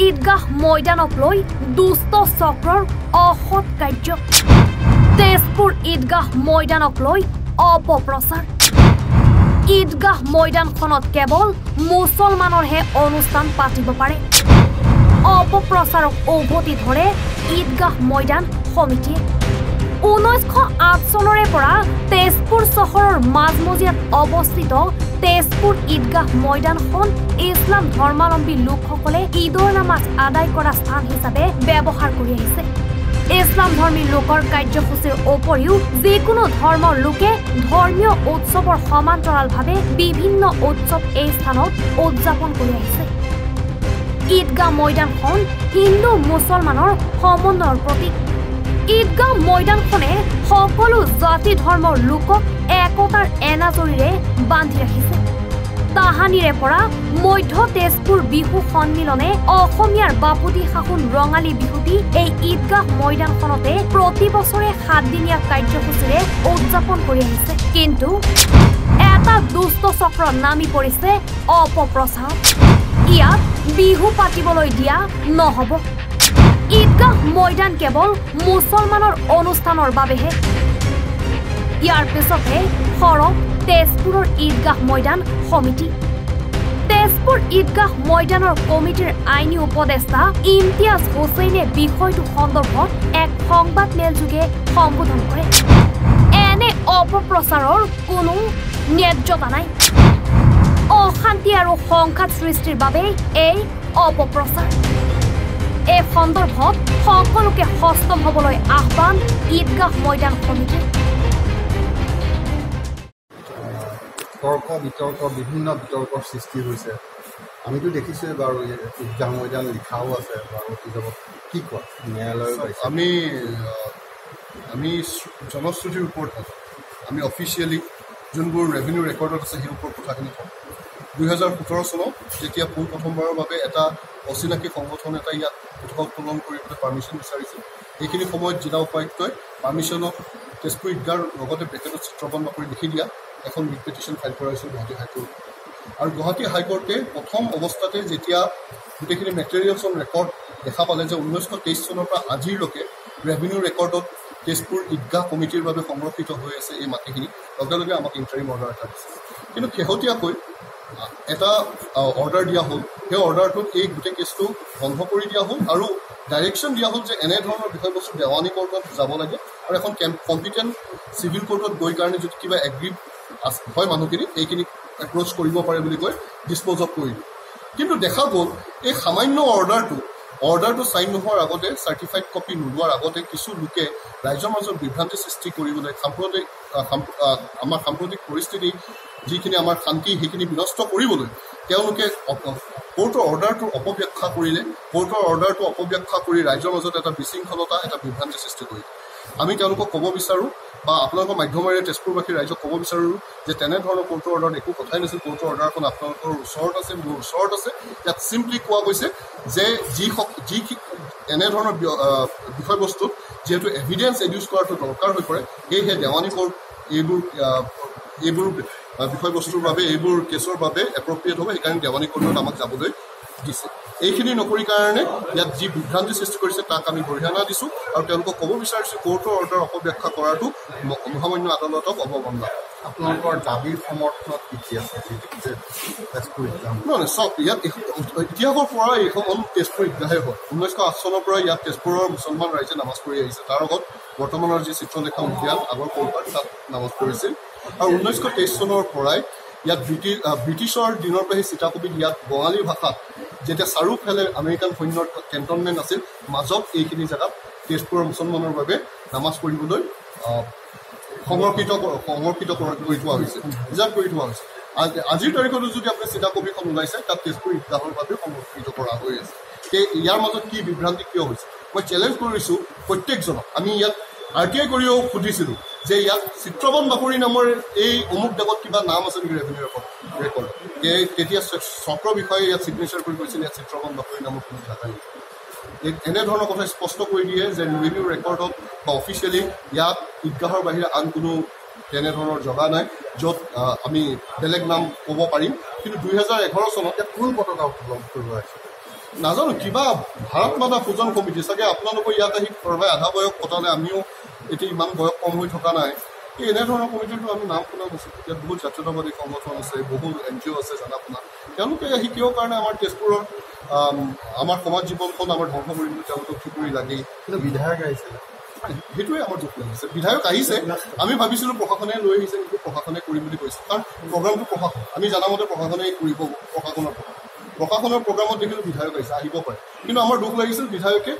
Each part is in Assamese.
ঈদগাহ ময়দানক লৈ দুষ্ট চক্ৰৰ অসৎ কাৰ্য তেজপুৰ ঈদগাহ ময়দানক লৈ অপপ্ৰচাৰ ঈদগাহ ময়দানখনত কেৱল মুছলমানৰহে অনুষ্ঠান পাতিব পাৰে অপপ্ৰচাৰক উভতি ধৰে ঈদগাহ ময়দান সমিতিয়ে 1908 চনৰে পৰা তেজপুৰ চহৰৰ মাজমজিয়াত অৱস্থিত তেজপুৰ ঈদগাহ ময়দানখন ইছলাম ধৰ্মাৱলম্বী লোকসকলে ঈদৰ নামাজ আদায় কৰা স্থান হিচাপে ব্যৱহাৰ কৰি আহিছে ইছলাম ধৰ্মী লোকৰ কাৰ্যসূচীৰ উপৰিও যিকোনো ধৰ্মৰ লোকে ধৰ্মীয় উৎসৱৰ সমান্তৰালভাৱে বিভিন্ন উৎসৱ এই স্থানত উদযাপন কৰি আহিছে ঈদগাহ ময়দানখন হিন্দু মুছলমানৰ সমন্বয়ৰ প্ৰতীক ঈদগাহ ময়দানখনে সকলো জাতি ধৰ্মৰ লোকক একতাৰ এনাজৰীৰে বান্ধি ৰাখিছে তাহানিৰে পৰা মধ্য তেজপুৰ বিহু সন্মিলনে অসমীয়াৰ বাপুতি শাসন ৰঙালী বিহুটি এই ঈদগাহ ময়দানখনতে প্ৰতি বছৰে 7 দিনীয়া কাৰ্যসূচীৰে উদযাপন কৰি আহিছে কিন্তু এটা দুষ্ট চক্ৰ নামি পৰিছে অপপ্ৰচাৰত ইয়াত বিহু পাতিবলৈ দিয়া নহব ঈদগাহ ময়দান কেৱল মুছলমানৰ অনুষ্ঠানৰ বাবেহে ইয়াৰ পিছতে সৰব তেজপুৰৰ ঈদগাহ ময়দান সমিতি তেজপুৰ ঈদগাহ ময়দানৰ কমিটিৰ আইনী উপদেষ্টা ইমতিয়াজ হুছেইনে বিষয়টো সন্দৰ্ভত এক সংবাদ মেলযোগে সম্বোধন কৰে এনে অপপ্ৰচাৰৰ কোনো ন্যায্যতা নাই অশান্তি আৰু সংঘাত সৃষ্টিৰ বাবে এই অপপ্ৰচাৰ এই সন্দৰ্ভত সকলোকে সষ্টম হ'বলৈ আহ্বান ঈদগাহ ময়দান সমিতি তৰ্ক বিতৰ্ক বিভিন্ন বিতৰ্কৰ সৃষ্টি হৈছে আমিতো দেখিছোঁৱে বাৰু ঈদগাহ ময়দান লিখাও আছে বাৰু কিতাপত কি কোৱা ন্যায়ালয়ত আমি জনশ্ৰুতিৰ ওপৰত আমি অফিচিয়েলি যোনবোৰ ৰেভিনিউ ৰেকৰ্ডত আছে সেই ওপৰত কথাখিনি কওঁ 2017 চনত যেতিয়া পোনপ্ৰথমবাৰৰ বাবে এটা অচিনাকি সংগঠন এটা ইয়াত পতাকা উত্তোলন কৰিবলৈ পাৰ্মিশ্যন বিচাৰিছিল এইখিনি সময়ত জিলা উপায়ুক্তই পাৰ্মিশ্যনক তেজপুৰ ঈদগাহৰ লগতে ব্ৰেকেটত চিত্ৰবন্ধ কৰি লিখি দিয়া এখন ৰিট পিটিশ্যন ফাইল কৰা হৈছিল গুৱাহাটী হাইকোৰ্ট আৰু গুৱাহাটী হাইকোৰ্টে প্ৰথম অৱস্থাতে যেতিয়া গোটেইখিনি মেটেৰিয়েলছ অন ৰেকৰ্ড দেখা পালে যে 1923 চনৰ পৰা আজিলৈকে ৰেভিনিউ ৰেকৰ্ডত তেজপুৰ ঈদগাহ কমিটিৰ বাবে সংৰক্ষিত হৈ আছে এই মাটিখিনি লগে লগে আমাক ইণ্টাৰিম অৰ্ডাৰ এটা দিছে কিন্তু শেহতীয়াকৈ এটা অৰ্ডাৰ দিয়া হ'ল সেই অৰ্ডাৰটোত এই গোটেই কেছটো বন্ধ কৰি দিয়া হ'ল আৰু ডাইৰেকশ্যন দিয়া হ'ল যে এনেধৰণৰ বিষয়বস্তু দেৱানী কোৰ্টত যাব লাগে আৰু এখন কম্পিটেণ্ট চিভিল কোৰ্টত গৈ কাৰণে যদি কিবা এগ্ৰি হয় মানুহখিনি এইখিনি এপ্ৰ'চ কৰিব পাৰে বুলি কৈ ডিছপ'জ অফ কৰি দিয়ে কিন্তু দেখা গ'ল এই সামান্য অৰ্ডাৰটো চাইন নোহোৱাৰ আগতে চাৰ্টিফাইড কপি নোলোৱাৰ আগতে কিছু লোকে ৰাইজৰ মাজত বিভ্ৰান্তি সৃষ্টি কৰিবলৈ আমাৰ সাম্প্ৰতিক পৰিস্থিতি যিখিনি আমাৰ শান্তি সেইখিনি বিনষ্ট কৰিবলৈ তেওঁলোকে কোৰ্টৰ অৰ্ডাৰটোৰ অপব্যাখ্যা কৰিলে কোৰ্টৰ অৰ্ডাৰটো অপব্যাখ্যা কৰি ৰাইজৰ মাজত এটা বিশৃংখলতা এটা বিভ্ৰান্তি সৃষ্টি কৰিলে আমি তেওঁলোকক ক'ব বিচাৰোঁ বা আপোনালোকৰ মাধ্যমেৰে তেজপুৰবাসী ৰাইজক ক'ব বিচাৰোঁ যে তেনেধৰণৰ কোৰ্টৰ অৰ্ডাৰত একো কথাই নাছিল কোৰ্টৰ অৰ্ডাৰখন আপোনালোকৰ ওচৰত আছে মোৰ ওচৰত আছে ইয়াত চিম্পলি কোৱা গৈছে যে যি এনেধৰণৰ বিষয়বস্তুত যিহেতু এভিডেঞ্চ এডিউচ কৰাটো দৰকাৰ হৈ পৰে সেয়েহে দেৱানী কোৰ্ট এইবোৰ বিষয়বস্তুৰ বাবে এইবোৰ কেছৰ বাবে এপ্ৰপ্ৰিয়েট হ'ব সেইকাৰণে দেৱানী কোৰ্টত আমাক যাবলৈ দিছে এইখিনি নকৰি কাৰণে ইয়াত যি বিভ্ৰান্তি সৃষ্টি কৰিছে তাক আমি গৰিহণা দিছোঁ আৰু তেওঁলোকক ক'ব বিচাৰিছোঁ কোৰ্টৰ অৰ্ডাৰ অপব্যাখ্যা কৰাটো মহামান্য আদালতক অৱমাননা আপোনালোকৰ দাবীৰ সমৰ্থনত কি আছে নহয় চব ইয়াত ইতিহাসৰ পৰা এইখন তেজপুৰ ঈদগাহে হয় 1908 চনৰ পৰা ইয়াত তেজপুৰৰ মুছলমান ৰাইজে নামাজ পঢ়ি আহিছে তাৰ আগত বৰ্তমানৰ যি চিত্ৰলেখা উদ্যান আগৰ কলপাত তাত নামাজ পঢ়িছিল আৰু 1923 চনৰ পৰাই ইয়াত ব্ৰিটিছৰ দিনৰ পৰা সেই চিতাকবিত ইয়াত বঙালী ভাষাত যেতিয়া চাৰিওফালে আমেৰিকান সৈন্যৰ কেণ্টনমেণ্ট আছিল মাজত এইখিনি জেগাত তেজপুৰৰ মুছলমানৰ বাবে নামাজ পঢ়িবলৈ সংৰক্ষিত কৰি থোৱা হৈছে ৰিজাৰ্ভ কৰি থোৱা হৈছে আজিৰ তাৰিখতো যদি আপুনি চিতাকবিখন ওলাইছে তাত তেজপুৰ ঈদগাহৰ বাবে সংৰক্ষিত কৰা হৈ আছে ইয়াৰ মাজত কি বিভ্ৰান্তি কিয় হৈছে মই চেলেঞ্জ কৰিছোঁ প্ৰত্যেকজনক আমি ইয়াত RTI কৰিও সুধিছিলোঁ যে ইয়াত চিত্ৰবন বাকৰি নামৰ এই অমুক দেৱত কিবা নাম আছে নেকি ৰেভিনিউ ৰেকৰ্ড তেতিয়া চক্ৰ বিষয়ে ইয়াত চিগনেচাৰ কৰি কৈছিল ইয়াত চিত্ৰবন বাকৰি নামৰ কোনো নাথাকে এনেধৰণৰ কথা স্পষ্ট কৰি দিয়ে যে ৰেভিনিউ ৰেকৰ্ডত বা অফিচিয়েলি ইয়াত ঈদগাহৰ বাহিৰে আন কোনো তেনেধৰণৰ জগা নাই য'ত আমি বেলেগ নাম ক'ব পাৰিম কিন্তু 2011 চনত ইয়াত কোন পতাকা উত্তোলন কৰিব আহিছে নাজানো কিবা ভাৰত মাতা পূজন কমিটি চাগে আপোনালোকৰ ইয়াত আহি কৰবাই আধা বয়স কটালে আমিও এতিয়া ইমান বয়স কম হৈ থকা নাই এই এনেধৰণৰ কমিটিটো আমি নাম শুনা নাছিলোঁ ইয়াত বহুত জাতীয়তাবাদী সংগঠন আছে বহু NGO আছে জানা শুনা তেওঁলোকে আহি কিয় কাৰণে আমাৰ তেজপুৰৰ আমাৰ সমাজ জীৱনখন আমাৰ ধ্বংস কৰিবলৈ তেওঁলোকক কি কৰি লাগেই কিন্তু বিধায়ক আহিছে সেইটোৱে আমাৰ দুখ লাগিছে বিধায়ক আহিছে আমি ভাবিছিলোঁ প্ৰশাসনে লৈ আহিছে কিন্তু প্ৰশাসনে কৰিম বুলি কৈছে কাৰণ প্ৰগ্ৰামটো প্ৰশাসন আমি জানামতে প্ৰশাসনে কৰিব প্ৰশাসনৰ প্ৰগ্ৰামত দেখিলোঁ বিধায়ক আহিছে আহিব পাৰে কিন্তু আমাৰ দুখ লাগিছিল বিধায়কে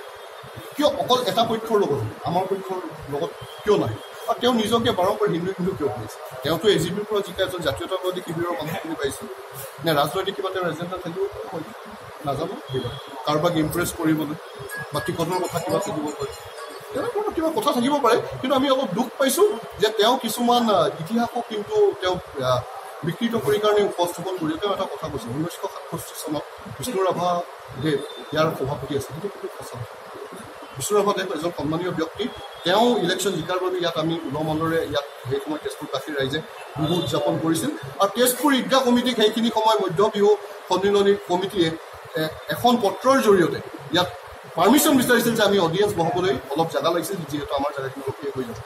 কিয় অকল এটা পক্ষৰ লগত আমাৰ পক্ষৰ লগত কিয় নাই আৰু তেওঁ নিজকে বাৰম্বাৰ হিন্দু কিয় কৰিছে তেওঁতো AGPৰ পৰা জিকা এজন জাতীয়তাবাদী শিবিৰৰ মানুহ বুলি পাইছোঁ নে ৰাজনৈতিক কিবা তেওঁৰ এজেণ্ডা থাকিব নাজানো কাৰোবাক ইমপ্ৰেছ কৰিবলৈ বা টিকটৰ কথা কিবা থাকিব পাৰে তেনেকুৱা কিবা কথা থাকিব পাৰে কিন্তু আমি অলপ দুখ পাইছোঁ যে তেওঁ কিছুমান ইতিহাসক কিন্তু তেওঁ বিকৃত কৰি কাৰণে উপস্থাপন কৰি তেওঁ এটা কথা কৈছে 1967 চনত বিষ্ণুৰাভা দেৱ ইয়াৰ সভাপতি আছিল সেইটো কিন্তু সঁচা বিষ্ণুৰাভা দেৱ এজন সন্মানীয় ব্যক্তি তেওঁ ইলেকশ্যন জিকাৰ বাবে ইয়াত আমি উলহ-মালহেৰে ইয়াত সেই সময় তেজপুৰবাসী ৰাইজে বিহু উদযাপন কৰিছিল আৰু তেজপুৰ ঈদগাহ কমিটিক সেইখিনি সময় মধ্য বিহু সন্মিলনী কমিটিয়ে এখন পত্ৰৰ জৰিয়তে ইয়াত পাৰ্মিশ্যন বিচাৰিছিল যে আমি অডিয়েঞ্চ বহাবলৈ অলপ জেগা লাগিছিল যিহেতু আমাৰ জেগাখিনি শেষ হৈ যায়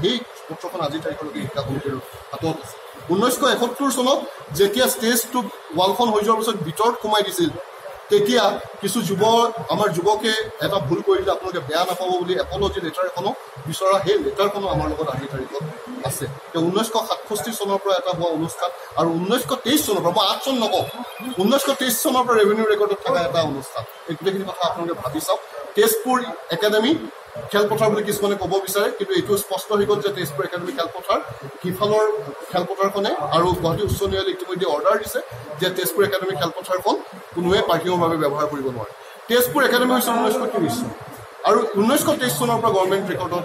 সেই পত্ৰখন আজিৰ তাৰিখলৈকে ঈদগাহ কমিটিৰ হাতত আছে 1971 চনত যেতিয়া ষ্টেজটো ৱালখন হৈ যোৱাৰ পিছত ভিতৰত সোমাই দিছিল তেতিয়া কিছু আমাৰ যুৱকে এটা ভুল কৰিলে আপোনালোকে বেয়া নাপাব বুলি এপলজি লেটাৰ এখনো বিচৰা সেই লেটাৰখনো আমাৰ লগত আজিৰ তাৰিখত আছে 1967 চনৰ পৰা এটা হোৱা অনুষ্ঠান আৰু 1923 চনৰ পৰা মই 8 চন নকওঁ 1923 চনৰ পৰা ৰেভিনিউ ৰেকৰ্ডত থকা এটা অনুষ্ঠান এই গোটেইখিনি কথা আপোনালোকে ভাবি চাওক তেজপুৰ একাডেমী খেলপথাৰ বুলি কিছুমানে ক'ব বিচাৰে কিন্তু এইটো স্পষ্ট হৈ গ'ল যে তেজপুৰ একাডেমী খেলপথাৰ সিফালৰ খেলপথাৰখনে আৰু গুৱাহাটী উচ্চ ন্যায়ালয়ে ইতিমধ্যে অৰ্ডাৰ দিছে যে তেজপুৰ একাডেমী খেলপথাৰখন কোনোৱে পাৰ্কিঙৰ বাবে ব্যৱহাৰ কৰিব নোৱাৰে তেজপুৰ একাডেমী হৈছে 1923 চন আৰু 1923 চনৰ পৰা গভৰ্ণমেণ্ট ৰেকৰ্ডত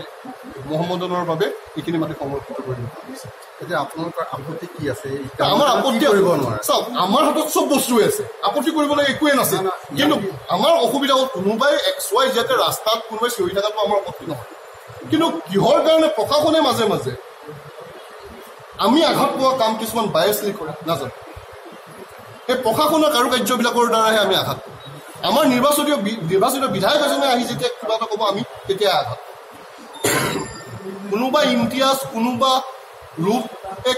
মহম্মদনৰ বাবে এইখিনি মাটি সংৰক্ষিত কৰি দিয়া হৈছে এতিয়া আপোনালোকৰ আপত্তি কি আছে আমাৰ আপত্তি কৰিব নোৱাৰে চাওক আমাৰ হাতত চব বস্তুৱে আছে আপত্তি কৰিবলৈ একোৱে নাছিল কিন্তু আমাৰ অসুবিধা হ'ল কোনোবাই XYZ ৰাস্তাত কোনোবাই চিঞৰি থকাটো আমাৰ আপত্তি নহয় কিন্তু কিহৰ কাৰণে প্ৰশাসনে মাজে মাজে আমি আঘাত পোৱা কাম কিছুমান বায়াছলি কৰে নাজানো এই প্ৰশাসনৰ কাৰুকাৰ্যবিলাকৰ দ্বাৰাহে আমি আঘাত পাওঁ আমাৰ নিৰ্বাচিত বিধায়ক এজনে আহি যেতিয়া কিবা এটা ক'ব আমি তেতিয়া আঘাত কোনোবা ইমতিয়াজ কোনোবা লোক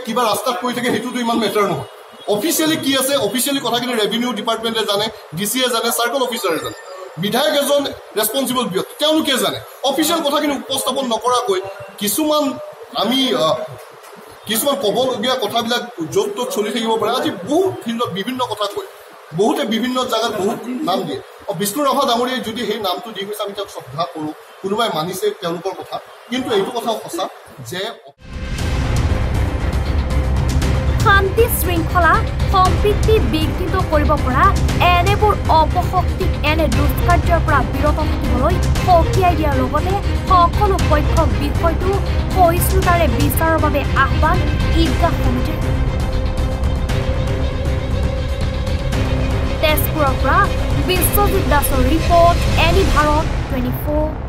কিবা ৰাস্তাত পৰি থাকে সেইটোতো ইমান মেটাৰ নহয় অফিচিয়েলি কি আছে অফিচিয়েলি কথাখিনি ৰেভিনিউ ডিপাৰ্টমেণ্টে জানে ডিচিয়ে জানে চাৰ্কল অফিচাৰে জানে বিধায়ক এজন ৰেছপনচিবল ব্যক্তি তেওঁলোকে জানে অফিচিয়েল কথাখিনি উপস্থাপন নকৰাকৈ কিছুমান ক'বলগীয়া কথাবিলাক য'ত ত'ত চলি থাকিব পাৰে আজি বহুত ফিল্ডত বিভিন্ন কথা কয় বহুতে বিভিন্ন জেগাত বহুত নাম দিয়ে বিষ্ণুৰাভা ডাঙৰীয়াই যদি সেই নামটো দি গৈছে আমি তেওঁক শ্ৰদ্ধা কৰোঁ কোনোবাই মানিছে তেওঁলোকৰ কথা কিন্তু এইটো কথাও সঁচা যে শান্তি শৃংখলা সম্প্ৰীতি বিঘ্নিত কৰিব পৰা এনেবোৰ অপশক্তিক এনে দুষ্কাৰ্যৰ পৰা বিৰত থাকিবলৈ সকীয়াই দিয়াৰ লগতে সকলো পক্ষক বিষয়টো সহিষ্ণুতাৰে বিচাৰৰ বাবে আহ্বান ঈদগাহ কমিটিৰ তেজপুৰৰ পৰা বিশ্বজিৎ দাসৰ ৰিপৰ্ট এনি ভাৰত 24